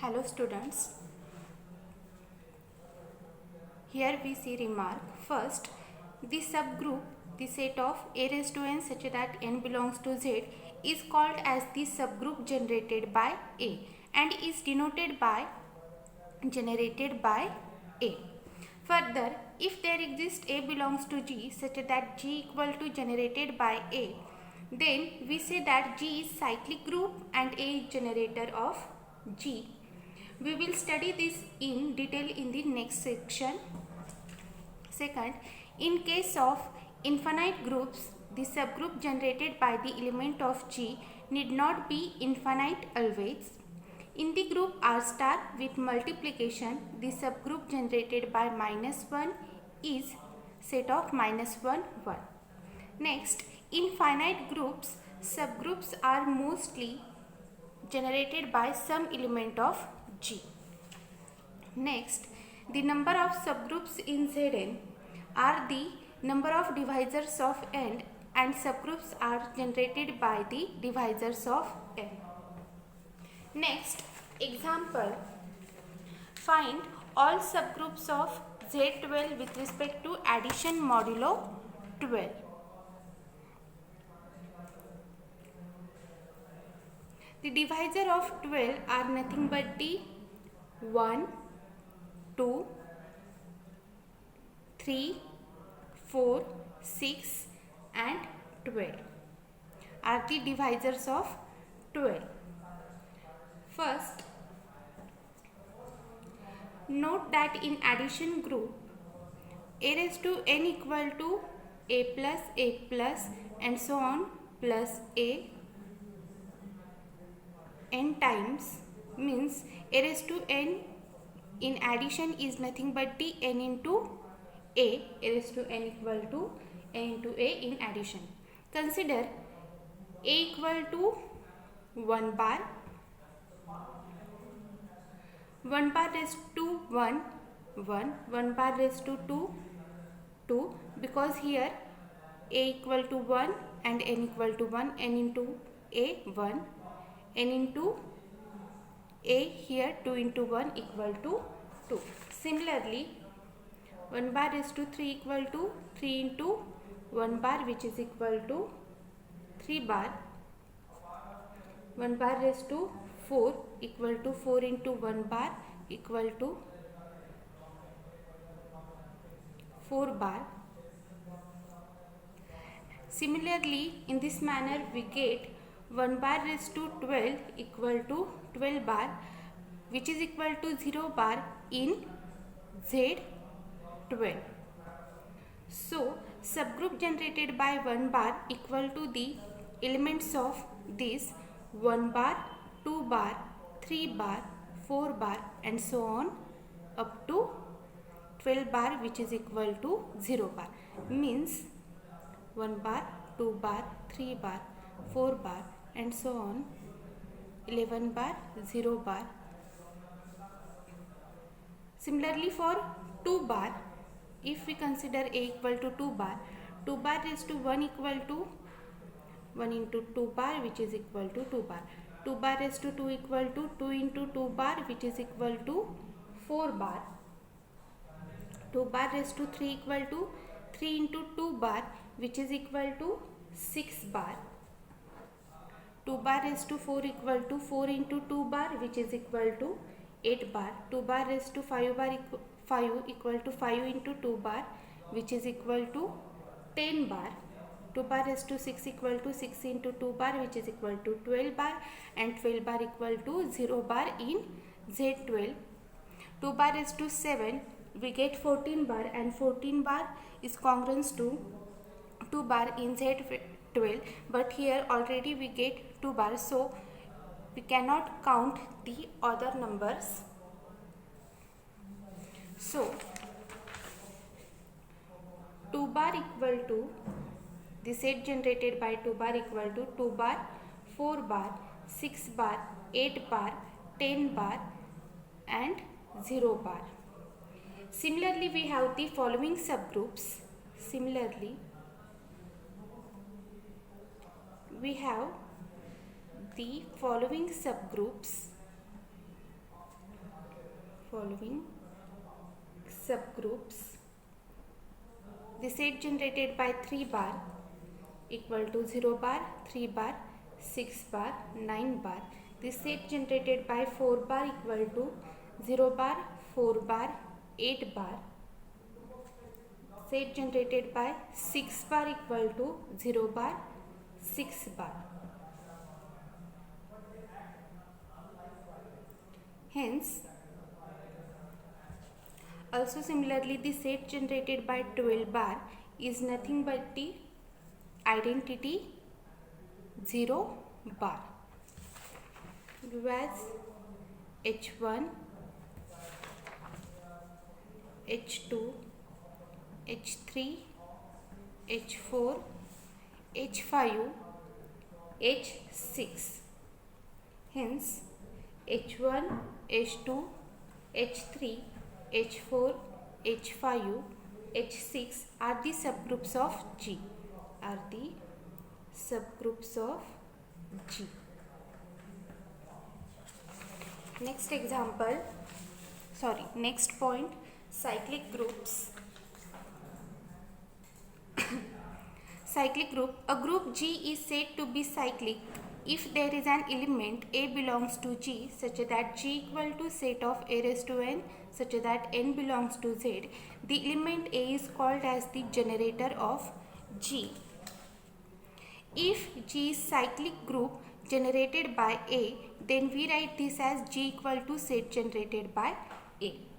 Hello students, here we see remark. First, the subgroup, the set of a raised to n such that n belongs to z is called as the subgroup generated by A and is denoted by generated by A. Further, if there exists A belongs to G such that G equal to generated by A, then we say that G is cyclic group and A is generator of G. We will study this in detail in the next section. Second, in case of infinite groups, the subgroup generated by the element of G need not be infinite always. In the group R star with multiplication, the subgroup generated by -1 is set of -1, 1. Next, in finite groups, subgroups are mostly generated by some element of G. Next, the number of subgroups in Zn are the number of divisors of n and subgroups are generated by the divisors of n. Next, example, find all subgroups of Z12 with respect to addition modulo 12. The divisor of 12 are nothing but the 1, 2, 3, 4, 6 and 12 are the divisors of 12. First, note that in addition group, a raised to n equal to a plus and so on plus a n times means a raised to n in addition is nothing but the n into a raised to n equal to n into a in addition. Consider a equal to 1 bar, 1 bar raised to 1, 1, 1 bar raised to 2, 2, because here a equal to 1 and n equal to 1, n into a 1, n into a here 2 into 1 equal to 2. Similarly, 1 bar raised to 3 equal to 3 into 1 bar which is equal to 3 bar. 1 bar raised to 4 equal to 4 into 1 bar equal to 4 bar. Similarly, in this manner we get 1 bar raised to 12 equal to 12 bar which is equal to 0 bar in Z12. So, subgroup generated by 1 bar equal to the elements of this 1 bar, 2 bar, 3 bar, 4 bar and so on up to 12 bar which is equal to 0 bar. Means 1 bar, 2 bar, 3 bar, 4 bar and so on 11 bar, 0 bar. Similarly for 2 bar, if we consider a equal to 2 bar, 2 bar raised to 1 equal to 1 into 2 bar which is equal to 2 bar. 2 bar raised to 2 equal to 2 into 2 bar which is equal to 4 bar. 2 bar raised to 3 equal to 3 into 2 bar which is equal to 6 bar. 2 bar raised to 4 equal to 4 into 2 bar which is equal to 8 bar. 2 bar raised to 5 bar 5 equal to 5 into 2 bar which is equal to 10 bar. 2 bar raised to 6 equal to 6 into 2 bar which is equal to 12 bar and 12 bar equal to 0 bar in Z12. 2 bar raised to 7 we get 14 bar and 14 bar is congruent to 2 bar in Z12, but here already we get 2 bar, so we cannot count the other numbers. So 2 bar equal to the set generated by 2 bar equal to 2 bar, 4 bar, 6 bar, 8 bar, 10 bar and 0 bar. Similarly, we have the following subgroups. Similarly, we have the following subgroups. following subgroups. The set generated by 3 bar equal to 0 bar, 3 bar, 6 bar, 9 bar. The set generated by 4 bar equal to 0 bar, 4 bar, 8 bar. Set generated by 6 bar equal to 0 bar, 6 bar. Hence, also similarly, the set generated by 12 bar is nothing but the identity 0 bar. Give as H1, H2, H3, H4, H5, H6. Hence, H1, H2, H3, H4, H5, H6 are the subgroups of G. Next point, cyclic groups. Cyclic group. A group G is said to be cyclic if there is an element A belongs to G such that G equal to set of A raised to n such that n belongs to Z. The element A is called as the generator of G. If G is cyclic group generated by A, then we write this as G equal to set generated by A.